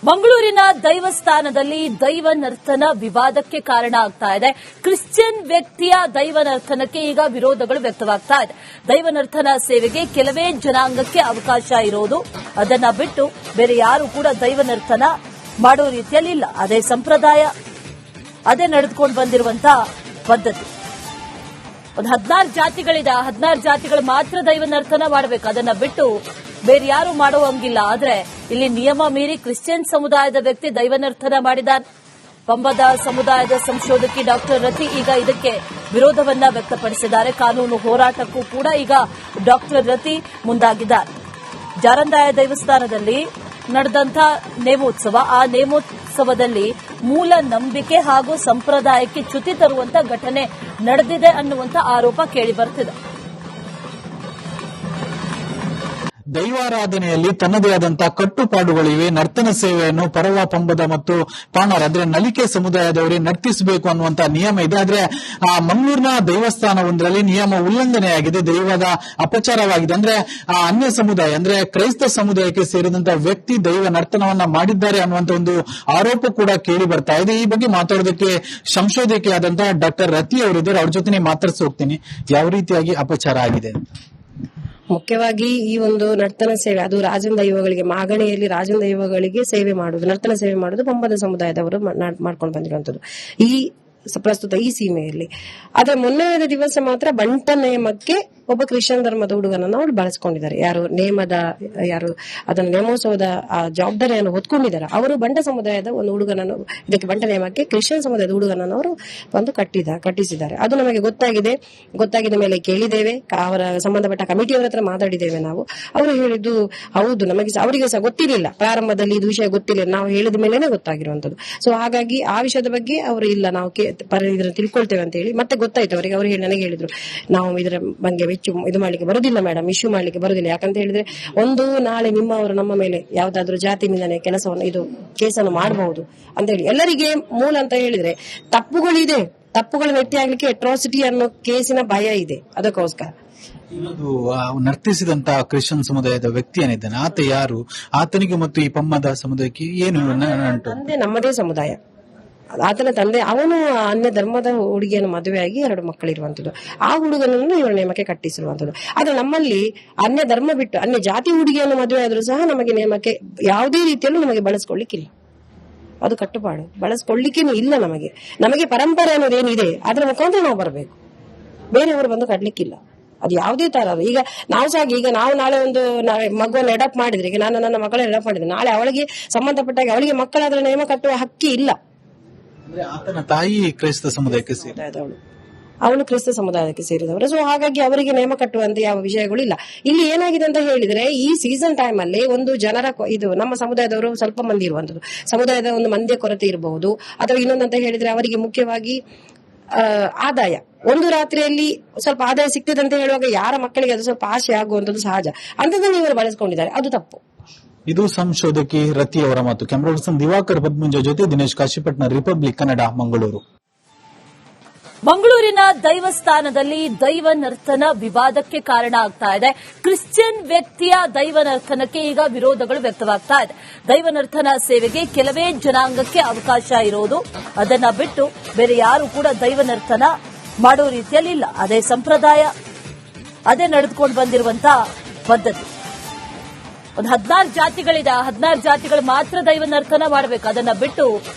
ಮಂಗಳೂರಿನ ದೈವಸ್ಥಾನದಲ್ಲಿ ದೈವ ನರ್ತನ ವಿವಾದಕ್ಕೆ ಕಾರಣ ಆಗ್ತಾ ಇದೆ. ಕ್ರಿಶ್ಚಿಯನ್ ವ್ಯಕ್ತಿಯ ದೈವ ನರ್ತನಕ್ಕೆ ಈಗ ವಿರೋಧಗಳು ವ್ಯಕ್ತವಾಗ್ತಾ ಇದೆ. ದೈವ ನರ್ತನ ಸೇವೆಗೆ ಕೆಲವೇ ಜನಾಂಗಕ್ಕೆ ಅವಕಾಶ ಇರೋದು, ಅದನ್ನ ಬಿಟ್ಟು ಬೇರೆ ಯಾರು ಕೂಡ ದೈವ ನರ್ತನ ಮಾಡೋ ರೀತಿಯಲ್ಲಿ ಇಲ್ಲ. ಅದೇ ಸಂಪ್ರದಾಯ, ಅದೇ ನಡೆದುಕೊಂಡು ಬಂದಿರುವಂತಹ ಪದ್ಧತಿ. ಒಂದು 16 ಜಾತಿಗಳಿದೆ, 16 ಜಾತಿಗಳು ಮಾತ್ರ ದೈವ ನರ್ತನ ಮಾಡಬೇಕು, ಅದನ್ನ ಬಿಟ್ಟು ಬೇರೆ ಯಾರು ಮಾಡೋ ಹಂಗಿಲ್ಲ. ಆದ್ರೆ ಇಲ್ಲಿ ನಿಯಮ ಮೀರಿ ಕ್ರಿಶ್ಚಿಯನ್ ಸಮುದಾಯದ ವ್ಯಕ್ತಿ ದೈವ ನರ್ತನ ಮಾಡಿದ್ದಾನೆ. ಪಂಬದ ಸಮುದಾಯದ ಸಂಶೋಧಕಿ ಡಾಕ್ಟರ್ ರತಿ ಈಗ ಇದಕ್ಕೆ ವಿರೋಧವನ್ನ ವ್ಯಕ್ತಪಡಿಸಿದ್ದಾರೆ. ಕಾನೂನು ಹೋರಾಟಕ್ಕೂ ಕೂಡ ಈಗ ಡಾಕ್ಟರ್ ರತಿ ಮುಂದಾಗಿದ್ದಾರೆ. ಜಾರಂದಾಯ ದೇವಸ್ಥಾನದಲ್ಲಿ ನಡೆದಂತ ನೇಮೋತ್ಸವ, ಆ ನೇಮೋತ್ಸವದಲ್ಲಿ ಮೂಲ ನಂಬಿಕೆ ಹಾಗೂ ಸಂಪ್ರದಾಯಕ್ಕೆ ಚ್ಯುತಿ ತರುವಂತ ಘಟನೆ ನಡೆದಿದೆ ಅನ್ನುವಂತ ಆರೋಪ ಕೇಳಿಬರ್ತಿದೆ. ದೈವಾರಾಧನೆಯಲ್ಲಿ ತನ್ನದೇ ಆದಂತಹ ಕಟ್ಟುಪಾಡುಗಳಿವೆ. ನರ್ತನ ಸೇವೆಯನ್ನು ಪರವ, ಪಂಬದ ಮತ್ತು ಪಾಣಾರ್ ಅಂದ್ರೆ ನಲಿಕೆ ಸಮುದಾಯದವರೇ ನರ್ತಿಸಬೇಕು ಅನ್ನುವಂತಹ ನಿಯಮ ಇದೆ. ಆದ್ರೆ ಆ ಮಂಗಳೂರಿನ ದೇವಸ್ಥಾನವೊಂದರಲ್ಲಿ ನಿಯಮ ಉಲ್ಲಂಘನೆಯಾಗಿದೆ, ದೈವದ ಅಪಚಾರವಾಗಿದೆ. ಅಂದ್ರೆ ಆ ಅನ್ಯ ಸಮುದಾಯ ಅಂದ್ರೆ ಕ್ರೈಸ್ತ ಸಮುದಾಯಕ್ಕೆ ಸೇರಿದಂತಹ ವ್ಯಕ್ತಿ ದೈವ ನರ್ತನವನ್ನ ಮಾಡಿದ್ದಾರೆ ಅನ್ನುವಂತ ಒಂದು ಆರೋಪ ಕೂಡ ಕೇಳಿ ಬರ್ತಾ ಇದೆ. ಈ ಬಗ್ಗೆ ಮಾತಾಡೋದಕ್ಕೆ ಸಂಶೋಧಕಿಯಾದಂತಹ ಡಾಕ್ಟರ್ ರತಿ ಅವರಿದ್ದಾರೆ. ಅವ್ರ ಜೊತೆ ಮಾತಾಡ್ಸಿ ಹೋಗ್ತೀನಿ, ಯಾವ ರೀತಿಯಾಗಿ ಅಪಚಾರ ಆಗಿದೆ. ಮುಖ್ಯವಾಗಿ ಈ ಒಂದು ನರ್ತನ ಸೇವೆ, ಅದು ರಾಜನ ದೈವಗಳಿಗೆ, ಮಾಗಣಿಯಲ್ಲಿ ರಾಜನ ದೈವಗಳಿಗೆ ಸೇವೆ ಮಾಡುವುದು, ನರ್ತನ ಸೇವೆ ಮಾಡುವುದು ಪಂಬದ ಸಮುದಾಯದವರು ಮಾಡ್ಕೊಂಡು ಬಂದಿರುವಂತದ್ದು ಈ ಪ್ರಸ್ತುತ ಈ ಸೀಮೆಯಲ್ಲಿ. ಅದರ ಮೊನ್ನೆಯ ದಿವಸ ಮಾತ್ರ ಬಂಟ ನೇಮಕ್ಕೆ ಒಬ್ಬ ಕ್ರಿಶ್ಚಿಯನ್ ಧರ್ಮದ ಹುಡುಗನನ್ನು ಅವರು ಬಳಸ್ಕೊಂಡಿದ್ದಾರೆ. ಯಾರು ಅದನ್ನು ನೇಮೋತ್ಸವದ ಜವಾಬ್ದಾರಿಯನ್ನು ಹೊತ್ಕೊಂಡಿದ್ದಾರೆ, ಅವರು ಬಂಟ ಸಮುದಾಯದ ಒಂದು ಹುಡುಗನನ್ನು, ಇದಕ್ಕೆ ಬಂಟ ನೇಮಕ್ಕೆ ಕ್ರಿಶ್ಚಿಯನ್ ಸಮುದಾಯದ ಹುಡುಗನನ್ನು ಅವರು ಬಂದು ಕಟ್ಟಿಸಿದ್ದಾರೆ. ಅದು ನಮಗೆ ಗೊತ್ತಾಗಿದ ಮೇಲೆ ಕೇಳಿದ್ದೇವೆ, ಅವರ ಸಂಬಂಧಪಟ್ಟ ಕಮಿಟಿಯವರ ಹತ್ರ ಮಾತಾಡಿದ್ದೇವೆ ನಾವು. ಅವರು ಹೇಳಿದ್ದು ಹೌದು, ಅವರಿಗೆ ಸಹ ಗೊತ್ತಿರಲಿಲ್ಲ, ಪ್ರಾರಂಭದಲ್ಲಿ ಇದು ವಿಷಯ ಗೊತ್ತಿಲ್ಲ, ನಾವು ಹೇಳಿದ ಮೇಲೆನೆ ಗೊತ್ತಾಗಿರುವಂತದ್ದು. ಸೊ ಹಾಗಾಗಿ ಆ ವಿಷಯದ ಬಗ್ಗೆ ಅವರು ಇಲ್ಲ, ನಾವು ಇದನ್ನು ತಿಳ್ಕೊಳ್ತೇವೆ ಅಂತ ಹೇಳಿ ಮತ್ತೆ ಗೊತ್ತಾಯ್ತು ಅವರಿಗೆ. ಅವರು ನನಗೆ ಹೇಳಿದ್ರು, ನಾವು ಇದರ ಬಗ್ಗೆ ಇದು ಮಾಡ್ಲಿಕ್ಕೆ ಬರುದಿಲ್ಲ ಮೇಡಮ್, ಇಶ್ಯೂ ಮಾಡ್ಲಿಕ್ಕೆ ಬರುದಿಲ್ಲ. ಯಾಕಂತ ಹೇಳಿದ್ರೆ ಒಂದು ನಾಳೆ ನಿಮ್ಮವರು ನಮ್ಮ ಮೇಲೆ ಯಾವ್ದಾದ್ರು ಜಾತಿ ನಿಂದನೆ ಕೆಲಸವನ್ನು ಇದು ಕೇಸನ್ನು ಮಾಡಬಹುದು ಅಂತ ಹೇಳಿ ಎಲ್ಲರಿಗೆ ಮೂಲ ಅಂತ ಹೇಳಿದ್ರೆ ತಪ್ಪುಗಳನ್ನ ಎತ್ತಿ ಆಗ್ಲಿಕ್ಕೆ ಅಟ್ರಾಸಿಟಿ ಅನ್ನೋ ಕೇಸಿನ ಭಯ ಇದೆ. ಅದಕ್ಕೋಸ್ಕರ ನರ್ತಿಸಿದಂತಹ ಕ್ರಿಶ್ಚಿಯನ್ ಸಮುದಾಯದ ವ್ಯಕ್ತಿ ಏನಿದ್ದಾನೆ, ಆತ ಯಾರು, ಆತನಿಗೆ ಮತ್ತು ಈ ಪಮ್ಮದ ಸಮುದಾಯಕ್ಕೆ ಏನು ನಮ್ಮದೇ ಸಮುದಾಯ. ಆತನ ತಂದೆ ಅವನು ಅನ್ಯ ಧರ್ಮದ ಹುಡುಗಿಯನ್ನು ಮದುವೆಯಾಗಿ 2 ಮಕ್ಕಳಿರುವಂತದ್ದು. ಆ ಹುಡುಗನನ್ನು ಇವರ ನೇಮಕ್ಕೆ ಕಟ್ಟಿಸಿರುವಂತದ್ದು. ಆದ್ರೆ ನಮ್ಮಲ್ಲಿ ಅನ್ಯ ಧರ್ಮ ಬಿಟ್ಟು ಅನ್ಯ ಜಾತಿ ಹುಡುಗಿಯನ್ನು ಮದುವೆ ಆದ್ರೂ ಸಹ ನಮಗೆ ನೇಮಕ್ಕೆ ಯಾವುದೇ ರೀತಿಯಲ್ಲೂ ನಮಗೆ ಬಳಸ್ಕೊಳ್ಳಿಕ್ಕಿಲ್ಲ. ಅದು ಕಟ್ಟುಪಾಡು, ಬಳಸ್ಕೊಳ್ಳಿಕ್ಕೇನು ಇಲ್ಲ. ನಮಗೆ ಪರಂಪರೆ ಅನ್ನೋದೇನಿದೆ ಅದರ ಮುಖಾಂತರ ನಾವು ಬರಬೇಕು, ಬೇರೆಯವರು ಬಂದು ಕಟ್ಲಿಕ್ಕಿಲ್ಲ. ಅದು ಯಾವುದೇ ತರ. ಈಗ ನಾವು ಸಹ ನಾವು ನಾಳೆ ಒಂದು ಮಗುವನ್ನು ಅಡಾಪ್ಟ್ ಮಾಡಿದ್ರೆ, ಈಗ ನಾನು ನನ್ನ ಮಕ್ಕಳನ್ನು ಅಡಾಪ್ಟ್ ಮಾಡಿದ್ರೆ, ನಾಳೆ ಅವಳಿಗೆ ಸಂಬಂಧಪಟ್ಟಾಗ ಅವಳಿಗೆ ಮಕ್ಕಳಾದ್ರೆ ನೇಮ ಕಟ್ಟುವ ಹಕ್ಕಿ ಇಲ್ಲ. ಆತನ ತಾಯಿ ಕ್ರೈಸ್ತ ಸಮುದಾಯಕ್ಕೆ ಸೇರಿದವಳು, ಅವಳು ಕ್ರಿಸ್ತ ಸಮುದಾಯಕ್ಕೆ ಸೇರಿದವರು. ಸೊ ಹಾಗಾಗಿ ಅವರಿಗೆ ನೇಮ ಕಟ್ಟುವಂತ ಯಾವ ವಿಷಯಗಳು ಇಲ್ಲ. ಇಲ್ಲಿ ಏನಾಗಿದೆ ಅಂತ ಹೇಳಿದ್ರೆ, ಈ ಸೀಸನ್ ಟೈಮ್ ಅಲ್ಲಿ ಒಂದು ಜನರ ಇದು ನಮ್ಮ ಸಮುದಾಯದವರು ಸ್ವಲ್ಪ ಮಂದಿ ಇರುವಂತದ್ದು, ಸಮುದಾಯದ ಒಂದು ಮಂದಿಯ ಕೊರತೆ ಇರಬಹುದು. ಅಥವಾ ಇನ್ನೊಂದಂತ ಹೇಳಿದ್ರೆ ಅವರಿಗೆ ಮುಖ್ಯವಾಗಿ ಆದಾಯ, ಒಂದು ರಾತ್ರಿಯಲ್ಲಿ ಸ್ವಲ್ಪ ಆದಾಯ ಸಿಗ್ತದೆ ಅಂತ ಹೇಳುವಾಗ ಯಾರ ಮಕ್ಕಳಿಗೆ ಅದು ಸ್ವಲ್ಪ ಆಸೆ ಆಗುವಂತದ್ದು ಸಹಜ. ಅಂತದನ್ನು ಇವರು ಬಳಸ್ಕೊಂಡಿದ್ದಾರೆ, ಅದು ತಪ್ಪು. ಇದು ಸಂಶೋಧಕಿ ರತಿ ಅವರ ಮಾತು. ಕ್ಯಾಮರಾ ಪರ್ಸನ್ ದಿವಾಕರ್ ಪದ್ಮಂಜ ಜೊತೆ ದಿನೇಶ್ ಕಾಶಿಪಟ್ನ, ರಿಪಬ್ಲಿಕ್ ಕನ್ನಡ, ಮಂಗಳೂರು. ಮಂಗಳೂರಿನ ದೈವಸ್ಥಾನದಲ್ಲಿ ದೈವ ನರ್ತನ ವಿವಾದಕ್ಕೆ ಕಾರಣ ಆಗ್ತಾ ಇದೆ. ಕ್ರಿಶ್ಚಿಯನ್ ವ್ಯಕ್ತಿಯ ದೈವ ನರ್ತನಕ್ಕೆ ಈಗ ವಿರೋಧಗಳು ವ್ಯಕ್ತವಾಗ್ತಾ ಇದೆ. ದೈವ ನರ್ತನ ಸೇವೆಗೆ ಕೆಲವೇ ಜನಾಂಗಕ್ಕೆ ಅವಕಾಶ ಇರೋದು, ಅದನ್ನ ಬಿಟ್ಟು ಬೇರೆ ಯಾರು ಕೂಡ ದೈವ ನರ್ತನ ಮಾಡೋ ರೀತಿಯಲ್ಲಿ ಇಲ್ಲ. ಅದೇ ಸಂಪ್ರದಾಯ, ಅದೇ ನಡೆದುಕೊಂಡು ಬಂದಿರುವಂತಹ ಪದ್ಧತಿ. ಒಂದು 16 ಜಾತಿಗಳಿದೆ, 16 ಜಾತಿಗಳು ಮಾತ್ರ ದೈವ ನರ್ತನ ಮಾಡಬೇಕು, ಅದನ್ನ ಬಿಟ್ಟು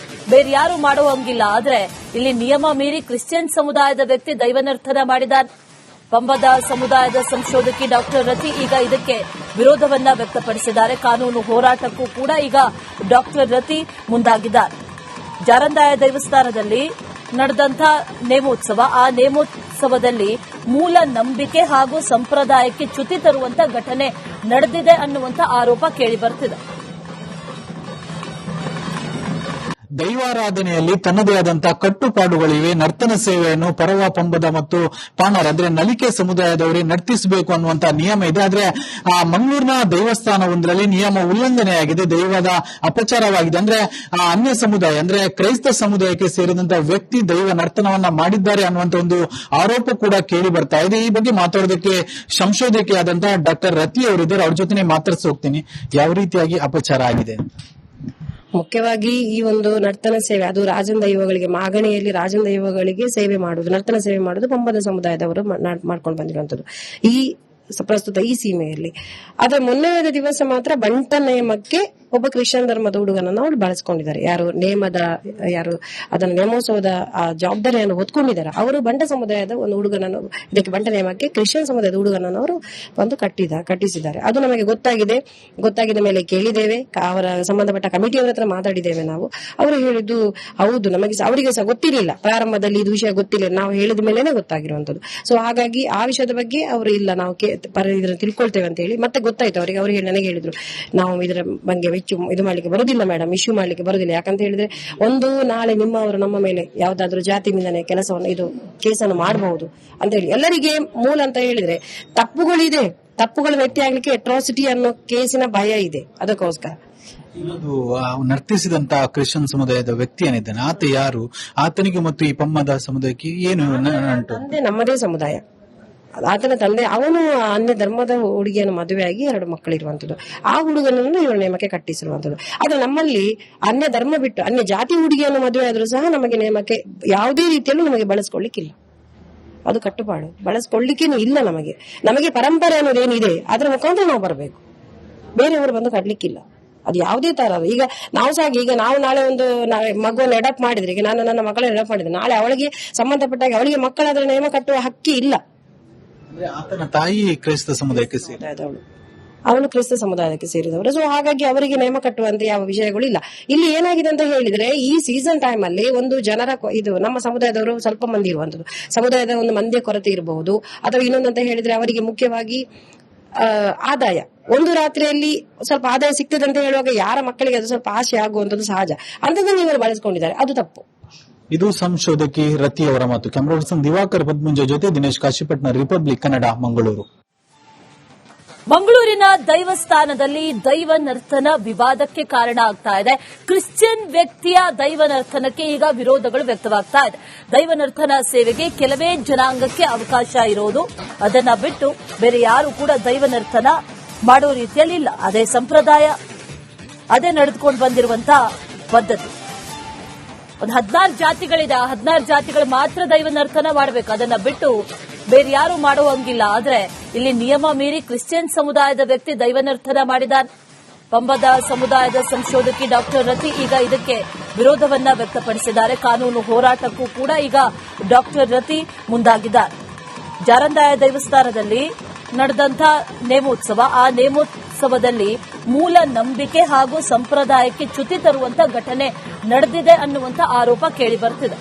ಬೇರೆ ಯಾರು ಮಾಡೋ ಹಂಗಿಲ್ಲ. ಆದ್ರೆ ಇಲ್ಲಿ ನಿಯಮ ಮೀರಿ ಕ್ರಿಶ್ಚಿಯನ್ ಸಮುದಾಯದ ವ್ಯಕ್ತಿ ದೈವ ನರ್ತನ ಮಾಡಿದ್ದಾನೆ. ಪಂಬದ ಸಮುದಾಯದ ಸಂಶೋಧಕಿ ಡಾಕ್ಟರ್ ರತಿ ಈಗ ಇದಕ್ಕೆ ವಿರೋಧವನ್ನ ವ್ಯಕ್ತಪಡಿಸಿದ್ದಾರೆ. ಕಾನೂನು ಹೋರಾಟಕ್ಕೂ ಕೂಡ ಈಗ ಡಾಕ್ಟರ್ ರತಿ ಮುಂದಾಗಿದ್ದಾರೆ. ಜಾರಂದಾಯ ದೇವಸ್ಥಾನದಲ್ಲಿ ನಡೆದಂತ ನೇಮೋತ್ಸವ, ಆ ನೇಮೋತ್ಸವದಲ್ಲಿ ಮೂಲ ನಂಬಿಕೆ ಹಾಗೂ ಸಂಪ್ರದಾಯಕ್ಕೆ ಚ್ಯುತಿ ತರುವಂತ ಘಟನೆ ನಡೆದಿದೆ ಅನ್ನುವಂತ ಆರೋಪ ಕೇಳಿಬರ್ತಿದೆ. ದೈವಾರಾಧನೆಯಲ್ಲಿ ತನ್ನದೇ ಆದಂತಹ ಕಟ್ಟುಪಾಡುಗಳಿವೆ. ನರ್ತನ ಸೇವೆಯನ್ನು ಪರವ, ಪಂಬದ ಮತ್ತು ಪಾಣಾರ್ ಅಂದ್ರೆ ನಲಿಕೆ ಸಮುದಾಯದವರೇ ನರ್ತಿಸಬೇಕು ಅನ್ನುವಂತಹ ನಿಯಮ ಇದೆ. ಆದ್ರೆ ಆ ಮಂಗಳೂರಿನ ದೇವಸ್ಥಾನವೊಂದರಲ್ಲಿ ನಿಯಮ ಉಲ್ಲಂಘನೆಯಾಗಿದೆ, ದೈವದ ಅಪಚಾರವಾಗಿದೆ. ಅಂದ್ರೆ ಆ ಅನ್ಯ ಸಮುದಾಯ ಅಂದ್ರೆ ಕ್ರೈಸ್ತ ಸಮುದಾಯಕ್ಕೆ ಸೇರಿದಂತಹ ವ್ಯಕ್ತಿ ದೈವ ನರ್ತನವನ್ನ ಮಾಡಿದ್ದಾರೆ ಅನ್ನುವಂತ ಒಂದು ಆರೋಪ ಕೂಡ ಕೇಳಿ ಬರ್ತಾ ಇದೆ. ಈ ಬಗ್ಗೆ ಮಾತಾಡೋದಕ್ಕೆ ಸಂಶೋಧಕಿಯಾದಂತಹ ಡಾಕ್ಟರ್ ರತಿ ಅವರಿದ್ದಾರೆ. ಅವ್ರ ಜೊತೆ ಮಾತಾಡ್ಸಿ ಹೋಗ್ತೀನಿ, ಯಾವ ರೀತಿಯಾಗಿ ಅಪಚಾರ ಆಗಿದೆ. ಮುಖ್ಯವಾಗಿ ಈ ಒಂದು ನರ್ತನ ಸೇವೆ ಅದು ರಾಜನ ದೈವಗಳಿಗೆ ಮಾಗಣಿಯಲ್ಲಿ ರಾಜನ ದೈವಗಳಿಗೆ ಸೇವೆ ಮಾಡುವುದು, ನರ್ತನ ಸೇವೆ ಮಾಡುವುದು ಪಂಬದ ಸಮುದಾಯದವರು ಮಾಡ್ಕೊಂಡು ಬಂದಿರುವಂತದ್ದು ಈ ಪ್ರಸ್ತುತ ಈ ಸೀಮೆಯಲ್ಲಿ. ಅದರ ಮೊನ್ನೆಯ ದಿವಸ ಮಾತ್ರ ಬಂಟ ನೇಮಕ್ಕೆ ಒಬ್ಬ ಕ್ರಿಶ್ಚಿಯನ್ ಧರ್ಮದ ಹುಡುಗನನ್ನು ಅವರು ಬಳಸ್ಕೊಂಡಿದ್ದಾರೆ. ಯಾರು ಅದನ್ನ ನೇಮೋತ್ಸವದ ಆ ಜವಾಬ್ದಾರಿಯನ್ನು ಹೊತ್ಕೊಂಡಿದ್ದಾರೆ ಅವರು ಬಂಟ ಸಮುದಾಯದ ಒಂದು ಹುಡುಗನನ್ನು ಇದಕ್ಕೆ ಬಂಟ ನೇಮಕ್ಕೆ ಕ್ರಿಶ್ಚಿಯನ್ ಸಮುದಾಯದ ಹುಡುಗನನ್ನು ಅವರು ಒಂದು ಕಟ್ಟಿಸಿದ್ದಾರೆ. ಅದು ನಮಗೆ ಗೊತ್ತಾಗಿದ ಮೇಲೆ ಕೇಳಿದ್ದೇವೆ, ಅವರ ಸಂಬಂಧಪಟ್ಟ ಕಮಿಟಿಯವರ ಹತ್ರ ಮಾತಾಡಿದ್ದೇವೆ ನಾವು. ಅವರು ಹೇಳಿದ್ದು ಹೌದು, ಅವರಿಗೆ ಸಹ ಗೊತ್ತಿರಲಿಲ್ಲ, ಪ್ರಾರಂಭದಲ್ಲಿ ಇದು ವಿಷಯ ಗೊತ್ತಿಲ್ಲ, ನಾವು ಹೇಳಿದ ಮೇಲೆನೆ ಗೊತ್ತಾಗಿರುವಂತದ್ದು. ಸೊ ಹಾಗಾಗಿ ಆ ವಿಷಯದ ಬಗ್ಗೆ ಅವರು ಇಲ್ಲ ನಾವು ಇದನ್ನ ತಿಳ್ಕೊಳ್ತೇವೆ ಅಂತ ಹೇಳಿ ಮತ್ತೆ ಗೊತ್ತಾಯ್ತು ಅವರಿಗೆ. ಅವರು ನನಗೆ ಹೇಳಿದ್ರು ನಾವು ಇದರ ಬಗ್ಗೆ ಇದು ಮಾಡ್ಲಿಕ್ಕೆ ಬರುದಿಲ್ಲ ಮೇಡಮ್, ಇಶ್ಯೂ ಮಾಡ್ಲಿಕ್ಕೆ ಬರುದಿಲ್ಲ. ಯಾಕಂತ ಹೇಳಿದ್ರೆ ಒಂದು ನಾಳೆ ನಿಮ್ಮವರು ನಮ್ಮ ಮೇಲೆ ಯಾವ್ದಾದ್ರು ಜಾತಿ ನಿಂದನೆ ಕೆಲಸವನ್ನು ಇದು ಕೇಸನ್ನು ಮಾಡಬಹುದು ಅಂತ ಹೇಳಿ ಎಲ್ಲರಿಗೆ ಮೂಲ ಅಂತ ಹೇಳಿದ್ರೆ ತಪ್ಪುಗಳ ವ್ಯಕ್ತಿ ಆಗ್ಲಿಕ್ಕೆ ಅಟ್ರಾಸಿಟಿ ಅನ್ನೋ ಕೇಸಿನ ಭಯ ಇದೆ. ಅದಕ್ಕೋಸ್ಕರ ನರ್ತಿಸಿದಂತ ಕ್ರಿಶ್ಚಿಯನ್ ಸಮುದಾಯದ ವ್ಯಕ್ತಿ ಏನಿದ್ದಾನೆ ಆತ ಯಾರು, ಆತನಿಗೆ ಮತ್ತು ಈ ಪಮ್ಮದ ಸಮುದಾಯಕ್ಕೆ ಏನು ನಂಟು? ನಮ್ಮದೇ ಸಮುದಾಯ, ಆತನ ತಂದೆ ಅವನು ಅನ್ಯ ಧರ್ಮದ ಹುಡುಗಿಯನ್ನು ಮದುವೆಯಾಗಿ 2 ಮಕ್ಕಳಿರುವಂತದ್ದು. ಆ ಹುಡುಗನನ್ನು ಇವರು ನೇಮಕ್ಕೆ ಕಟ್ಟಿಸಿರುವಂತದ್ದು. ಆದ್ರೆ ನಮ್ಮಲ್ಲಿ ಅನ್ಯ ಧರ್ಮ ಬಿಟ್ಟು ಅನ್ಯ ಜಾತಿ ಹುಡುಗಿಯನ್ನು ಮದುವೆ ಆದ್ರೂ ಸಹ ನಮಗೆ ನೇಮಕ್ಕೆ ಯಾವುದೇ ರೀತಿಯಲ್ಲೂ ನಮಗೆ ಬಳಸ್ಕೊಳ್ಳಿಕ್ಕಿಲ್ಲ. ಅದು ಕಟ್ಟುಪಾಡು, ಬಳಸ್ಕೊಳ್ಳಿಕ್ಕೇನು ಇಲ್ಲ. ನಮಗೆ ಪರಂಪರೆ ಅನ್ನೋದೇನಿದೆ ಅದರ ಮುಖಾಂತರ ನಾವು ಬರಬೇಕು, ಬೇರೆಯವರು ಬಂದು ಕಟ್ಲಿಕ್ಕಿಲ್ಲ. ಅದು ಯಾವುದೇ ತರ ಈಗ ನಾವು ಸಹ ಈಗ ನಾವು ನಾಳೆ ಒಂದು ಮಗುವನ್ನು ಅಡಾಪ್ಟ್ ಮಾಡಿದ್ರೆ, ಈಗ ನಾನು ನನ್ನ ಮಕ್ಕಳನ್ನು ಅಡಾಪ್ಟ್ ಮಾಡಿದ್ರೆ ನಾಳೆ ಅವಳಿಗೆ ಸಂಬಂಧಪಟ್ಟಾಗ ಅವಳಿಗೆ ಮಕ್ಕಳಾದ್ರೆ ನೇಮ ಕಟ್ಟುವ ಹಕ್ಕಿ ಇಲ್ಲ. ಆತನ ತಾಯಿ ಕ್ರೈಸ್ತ ಸಮುದಾಯಕ್ಕೆ ಸೇರಿದವಳು, ಅವನು ಕ್ರಿಸ್ತ ಸಮುದಾಯಕ್ಕೆ ಸೇರಿದವರು. ಸೊ ಹಾಗಾಗಿ ಅವರಿಗೆ ನೇಮ ಕಟ್ಟುವಂತೆ ಯಾವ ವಿಷಯಗಳು ಇಲ್ಲ. ಇಲ್ಲಿ ಏನಾಗಿದೆ ಅಂತ ಹೇಳಿದ್ರೆ ಈ ಸೀಸನ್ ಟೈಮ್ ಅಲ್ಲಿ ಒಂದು ಜನರ ಇದು ನಮ್ಮ ಸಮುದಾಯದವರು ಸ್ವಲ್ಪ ಮಂದಿ ಇರುವಂತದ್ದು, ಸಮುದಾಯದ ಒಂದು ಮಂದಿಯ ಕೊರತೆ ಇರಬಹುದು. ಅಥವಾ ಇನ್ನೊಂದಂತ ಹೇಳಿದ್ರೆ ಅವರಿಗೆ ಮುಖ್ಯವಾಗಿ ಆದಾಯ, ಒಂದು ರಾತ್ರಿಯಲ್ಲಿ ಸ್ವಲ್ಪ ಆದಾಯ ಸಿಗ್ತದೆ ಅಂತ ಹೇಳುವಾಗ ಯಾರ ಮಕ್ಕಳಿಗೆ ಅದು ಸ್ವಲ್ಪ ಆಸೆ ಆಗುವಂತದ್ದು ಸಹಜ. ಅಂತದನ್ನು ಇವರು ಬಳಸಿಕೊಂಡಿದ್ದಾರೆ, ಅದು ತಪ್ಪು. ಇದು ಸಂಶೋಧಕಿ ರತಿ ಅವರ ಮಾತು. ಕ್ಯಾಮರಾ ಪರ್ಸನ್ ದಿವಾಕರ್ ಪದ್ಮುಂಜ ಜೊತೆ ದಿನೇಶ್ ಕಾಶಿಪಟ್ನ, ರಿಪಬ್ಲಿಕ್ ಕನ್ನಡ, ಮಂಗಳೂರು. ಮಂಗಳೂರಿನ ದೈವಸ್ಥಾನದಲ್ಲಿ ದೈವ ನರ್ತನ ವಿವಾದಕ್ಕೆ ಕಾರಣ ಆಗ್ತಾ ಇದೆ. ಕ್ರಿಶ್ಚಿಯನ್ ವ್ಯಕ್ತಿಯ ದೈವ ನರ್ತನಕ್ಕೆ ಈಗ ವಿರೋಧಗಳು ವ್ಯಕ್ತವಾಗ್ತಾ ಇದೆ. ದೈವ ನರ್ತನ ಸೇವೆಗೆ ಕೆಲವೇ ಜನಾಂಗಕ್ಕೆ ಅವಕಾಶ ಇರೋದು, ಅದನ್ನ ಬಿಟ್ಟು ಬೇರೆ ಯಾರು ಕೂಡ ದೈವ ನರ್ತನ ಮಾಡೋ ರೀತಿಯಲ್ಲಿ ಇಲ್ಲ. ಅದೇ ಸಂಪ್ರದಾಯ, ಅದೇ ನಡೆದುಕೊಂಡು ಬಂದಿರುವಂತಹ ಪದ್ಧತಿ. ಒಂದು 16 ಜಾತಿಗಳಿದೆ, ಆ 16 ಜಾತಿಗಳು ಮಾತ್ರ ದೈವ ನರ್ತನ ಮಾಡಬೇಕು, ಅದನ್ನ ಬಿಟ್ಟು ಬೇರೆ ಯಾರು ಮಾಡುವಂಗಿಲ್ಲ. ಆದ್ರೆ ಇಲ್ಲಿ ನಿಯಮ ಮೀರಿ ಕ್ರಿಶ್ಚಿಯನ್ ಸಮುದಾಯದ ವ್ಯಕ್ತಿ ದೈವ ನರ್ತನ ಮಾಡಿದ ಪಂಬದ ಸಮುದಾಯದ ಸಂಶೋಧಕಿ ಡಾಕ್ಟರ್ ರತಿ ಈಗ ಇದಕ್ಕೆ ವಿರೋಧವನ್ನ ವ್ಯಕ್ತಪಡಿಸಿದ್ದಾರೆ. ಕಾನೂನು ಹೋರಾಟಕ್ಕೂ ಕೂಡ ಈಗ ಡಾಕ್ಟರ್ ರತಿ ಮುಂದಾಗಿದ್ದಾರೆ. ಜಾರಂದಾಯ ದೇವಸ್ಥಾನದಲ್ಲಿ ನಡೆದಂತ ನೇಮೋತ್ಸವ, ಆ ನೇಮೋತ್ಸವದಲ್ಲಿ ಮೂಲ ನಂಬಿಕೆ ಹಾಗೂ ಸಂಪ್ರದಾಯಕ್ಕೆ ಚ್ಯುತಿ ತರುವಂತ ಘಟನೆ ನಡೆದಿದೆ ಅನ್ನುವಂತ ಆರೋಪ ಕೇಳಿಬರುತ್ತಿದೆ.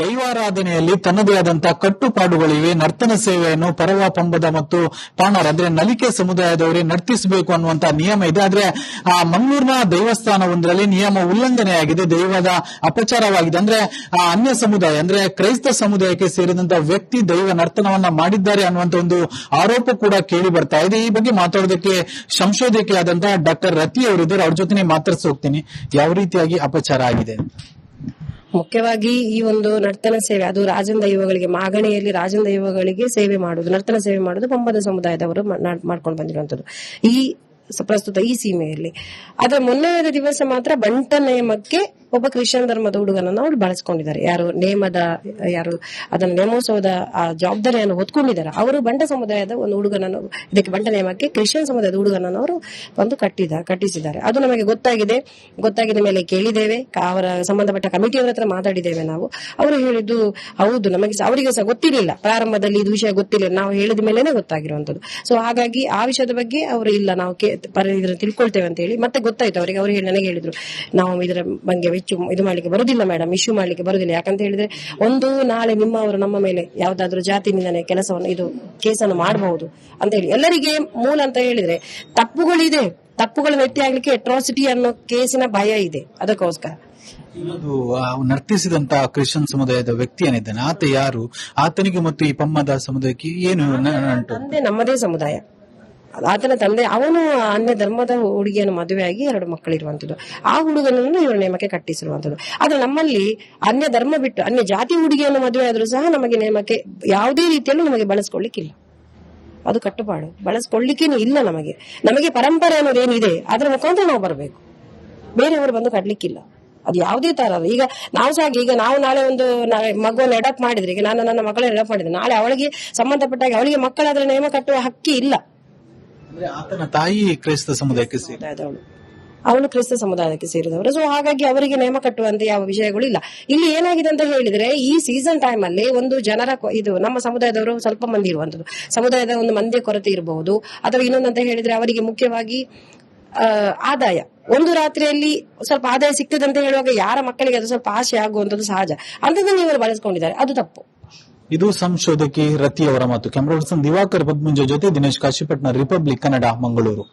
ದೈವಾರಾಧನೆಯಲ್ಲಿ ತನ್ನದೇ ಆದಂತಹ ಕಟ್ಟುಪಾಡುಗಳಿವೆ. ನರ್ತನ ಸೇವೆಯನ್ನು ಪರವ, ಪಂಬದ ಮತ್ತು ಪಾಣರ ಅಂದ್ರೆ ನಲಿಕೆ ಸಮುದಾಯದವರೇ ನರ್ತಿಸಬೇಕು ಅನ್ನುವಂತಹ ನಿಯಮ ಇದೆ. ಆದ್ರೆ ಆ ಮಂಗಳೂರಿನ ದೇವಸ್ಥಾನವೊಂದರಲ್ಲಿ ನಿಯಮ ಉಲ್ಲಂಘನೆಯಾಗಿದೆ, ದೈವದ ಅಪಚಾರವಾಗಿದೆ. ಅಂದ್ರೆ ಆ ಅನ್ಯ ಸಮುದಾಯ ಅಂದ್ರೆ ಕ್ರೈಸ್ತ ಸಮುದಾಯಕ್ಕೆ ಸೇರಿದಂತಹ ವ್ಯಕ್ತಿ ದೈವ ನರ್ತನವನ್ನ ಮಾಡಿದ್ದಾರೆ ಅನ್ನುವಂತ ಒಂದು ಆರೋಪ ಕೂಡ ಕೇಳಿ ಬರ್ತಾ ಇದೆ. ಈ ಬಗ್ಗೆ ಮಾತಾಡೋದಕ್ಕೆ ಸಂಶೋಧಕಿಯಾದಂತಹ ಡಾಕ್ಟರ್ ರತಿ ಅವರಿದ್ದಾರೆ, ಅವ್ರ ಜೊತೆ ಮಾತಾಡ್ಸಿ ಹೋಗ್ತೀನಿ. ಯಾವ ರೀತಿಯಾಗಿ ಅಪಚಾರ ಆಗಿದೆ? ಮುಖ್ಯವಾಗಿ ಈ ಒಂದು ನರ್ತನ ಸೇವೆ ಅದು ರಾಜನ ದೈವಗಳಿಗೆ ಮಾಗಣಿಯಲ್ಲಿ ರಾಜನ ದೈವಗಳಿಗೆ ಸೇವೆ ಮಾಡುವುದು, ನರ್ತನ ಸೇವೆ ಮಾಡುವುದು ಪಂಬದ ಸಮುದಾಯದವರು ಮಾಡ್ಕೊಂಡು ಬಂದಿರುವಂತದ್ದು ಈ ಪ್ರಸ್ತುತ ಈ ಸೀಮೆಯಲ್ಲಿ. ಅದರ ಮೊನ್ನೆಯ ದಿವಸ ಮಾತ್ರ ಬಂಟ ನೇಮಕ್ಕೆ ಒಬ್ಬ ಕ್ರಿಶ್ಚಿಯನ್ ಧರ್ಮದ ಹುಡುಗನನ್ನು ಅವರು ಬಳಸ್ಕೊಂಡಿದ್ದಾರೆ. ಯಾರು ಅದನ್ನ ನೇಮೋತ್ಸವದ ಆ ಜವಾಬ್ದಾರಿಯನ್ನು ಹೊತ್ಕೊಂಡಿದ್ದಾರೆ ಅವರು ಬಂಟ ಸಮುದಾಯದ ಒಂದು ಹುಡುಗನನ್ನು ಇದಕ್ಕೆ ಬಂಟ ನೇಮಕ್ಕೆ ಕ್ರಿಶ್ಚಿಯನ್ ಸಮುದಾಯದ ಹುಡುಗನನ್ನು ಅವರು ಒಂದು ಕಟ್ಟಿಸಿದ್ದಾರೆ. ಅದು ನಮಗೆ ಗೊತ್ತಾಗಿದ ಮೇಲೆ ಕೇಳಿದ್ದೇವೆ, ಅವರ ಸಂಬಂಧಪಟ್ಟ ಕಮಿಟಿಯವರ ಹತ್ರ ಮಾತಾಡಿದ್ದೇವೆ ನಾವು. ಅವರು ಹೇಳಿದ್ದು ಹೌದು, ಅವರಿಗೆ ಸಹ ಗೊತ್ತಿರಲಿಲ್ಲ, ಪ್ರಾರಂಭದಲ್ಲಿ ಇದು ವಿಷಯ ಗೊತ್ತಿಲ್ಲ, ನಾವು ಹೇಳಿದ ಮೇಲೆನೆ ಗೊತ್ತಾಗಿರುವಂತದ್ದು. ಸೊ ಹಾಗಾಗಿ ಆ ವಿಷಯದ ಬಗ್ಗೆ ಅವರು ಇಲ್ಲ ನಾವು ಇದನ್ನ ತಿಳ್ಕೊಳ್ತೇವೆ ಅಂತ ಹೇಳಿ ಮತ್ತೆ ಗೊತ್ತಾಯ್ತು ಅವರಿಗೆ. ಅವರು ನನಗೆ ಹೇಳಿದ್ರು ನಾವು ಇದರ ಬಗ್ಗೆ ಇದು ಮಾಡ್ಲಿಕ್ಕೆ ಬರುದಿಲ್ಲ ಮೇಡಮ್, ಇಶ್ಯೂ ಮಾಡ್ಲಿಕ್ಕೆ ಬರುದಿಲ್ಲ. ಯಾಕಂತ ಹೇಳಿದ್ರೆ ಒಂದು ನಾಳೆ ನಿಮ್ಮವರು ನಮ್ಮ ಮೇಲೆ ಯಾವ್ದಾದ್ರು ಜಾತಿ ನಿಂದನೆ ಕೆಲಸವನ್ನು ಇದು ಕೇಸನ್ನು ಮಾಡಬಹುದು ಅಂತ ಹೇಳಿ ಎಲ್ಲರಿಗೆ ಮೂಲ ಅಂತ ಹೇಳಿದ್ರೆ ತಪ್ಪುಗಳ ವ್ಯಕ್ತಿ ಆಗ್ಲಿಕ್ಕೆ ಅಟ್ರಾಸಿಟಿ ಅನ್ನೋ ಕೇಸಿನ ಭಯ ಇದೆ. ಅದಕ್ಕೋಸ್ಕರ ನರ್ತಿಸಿದಂತ ಕ್ರಿಶ್ಚಿಯನ್ ಸಮುದಾಯದ ವ್ಯಕ್ತಿ ಏನಿದ್ದಾನೆ ಆತ ಯಾರು, ಆತನಿಗೆ ಮತ್ತು ಈ ಪಮ್ಮದ ಸಮುದಾಯಕ್ಕೆ ಏನು ನಂಟು? ನಮ್ಮದೇ ಸಮುದಾಯ, ಆತನ ತಂದೆ ಅವನು ಅನ್ಯ ಧರ್ಮದ ಹುಡುಗಿಯನ್ನು ಮದುವೆಯಾಗಿ 2 ಮಕ್ಕಳಿರುವಂತದ್ದು. ಆ ಹುಡುಗನನ್ನು ಇವರು ನೇಮಕ್ಕೆ ಕಟ್ಟಿಸಿರುವಂತದ್ದು. ಆದ್ರೆ ನಮ್ಮಲ್ಲಿ ಅನ್ಯ ಧರ್ಮ ಬಿಟ್ಟು ಅನ್ಯ ಜಾತಿ ಹುಡುಗಿಯನ್ನು ಮದುವೆ ಆದ್ರೂ ಸಹ ನಮಗೆ ನೇಮಕ್ಕೆ ಯಾವುದೇ ರೀತಿಯಲ್ಲೂ ನಮಗೆ ಬಳಸ್ಕೊಳ್ಳಿಕ್ಕಿಲ್ಲ. ಅದು ಕಟ್ಟುಪಾಡು. ಬಳಸ್ಕೊಳ್ಳಿಕ್ಕೇನು ಇಲ್ಲ. ನಮಗೆ ಪರಂಪರೆ ಅನ್ನೋದೇನಿದೆ ಅದರ ಮುಖಾಂತರ ನಾವು ಬರಬೇಕು, ಬೇರೆಯವರು ಬಂದು ಕಟ್ಲಿಕ್ಕಿಲ್ಲ. ಅದು ಯಾವುದೇ ತರ. ಈಗ ನಾವು ಸಹ ಈಗ ನಾವು ನಾಳೆ ಒಂದು ಮಗುವನ್ನು ಅಡಾಪ್ಟ್ ಮಾಡಿದ್ರೆ, ಈಗ ನಾನು ನನ್ನ ಮಗಳನ್ನ ಅಡಾಪ್ಟ್ ಮಾಡಿದ್ರೆ, ನಾಳೆ ಅವಳಿಗೆ ಸಂಬಂಧಪಟ್ಟಾಗ ಅವಳಿಗೆ ಮಕ್ಕಳಾದ್ರೆ ನೇಮ ಕಟ್ಟುವ ಹಕ್ಕಿ ಇಲ್ಲ. ಆತನ ತಾಯಿ ಕ್ರೈಸ್ತ ಸಮುದಾಯಕ್ಕೆ ಸೇರಿದವಳು, ಅವಳು ಕ್ರಿಸ್ತ ಸಮುದಾಯಕ್ಕೆ ಸೇರಿದವರು. ಸೊ ಹಾಗಾಗಿ ಅವರಿಗೆ ನೇಮ ಕಟ್ಟುವಂತೆ ಯಾವ ವಿಷಯಗಳು ಇಲ್ಲ. ಇಲ್ಲಿ ಏನಾಗಿದೆ ಅಂತ ಹೇಳಿದ್ರೆ, ಈ ಸೀಸನ್ ಟೈಮ್ ಅಲ್ಲಿ ಒಂದು ಜನರ ಇದು ನಮ್ಮ ಸಮುದಾಯದವರು ಸ್ವಲ್ಪ ಮಂದಿ ಇರುವಂತದ್ದು, ಸಮುದಾಯದ ಒಂದು ಮಂದಿಯ ಕೊರತೆ ಇರಬಹುದು. ಅಥವಾ ಇನ್ನೊಂದಂತ ಹೇಳಿದ್ರೆ ಅವರಿಗೆ ಮುಖ್ಯವಾಗಿ ಆದಾಯ, ಒಂದು ರಾತ್ರಿಯಲ್ಲಿ ಸ್ವಲ್ಪ ಆದಾಯ ಸಿಗ್ತದೆ ಅಂತ ಹೇಳುವಾಗ ಯಾರ ಮಕ್ಕಳಿಗೆ ಅದು ಸ್ವಲ್ಪ ಆಸೆ ಆಗುವಂತದ್ದು ಸಹಜ. ಅಂತದನ್ನು ಇವರು ಬಳಸ್ಕೊಂಡಿದ್ದಾರೆ, ಅದು ತಪ್ಪು. ಇದು ಸಂಶೋಧಕಿ ರತಿಯವರ ಮಾತು. ಕ್ಯಾಮರಾ ಪರ್ಸನ್ ದಿವಾಕರ್ ಪದ್ಮುಂಜ ಜೊತೆ ದಿನೇಶ್ ಕಾಶಿಪಟ್ನ, ರಿಪಬ್ಲಿಕ್ ಕನ್ನಡ, ಮಂಗಳೂರು.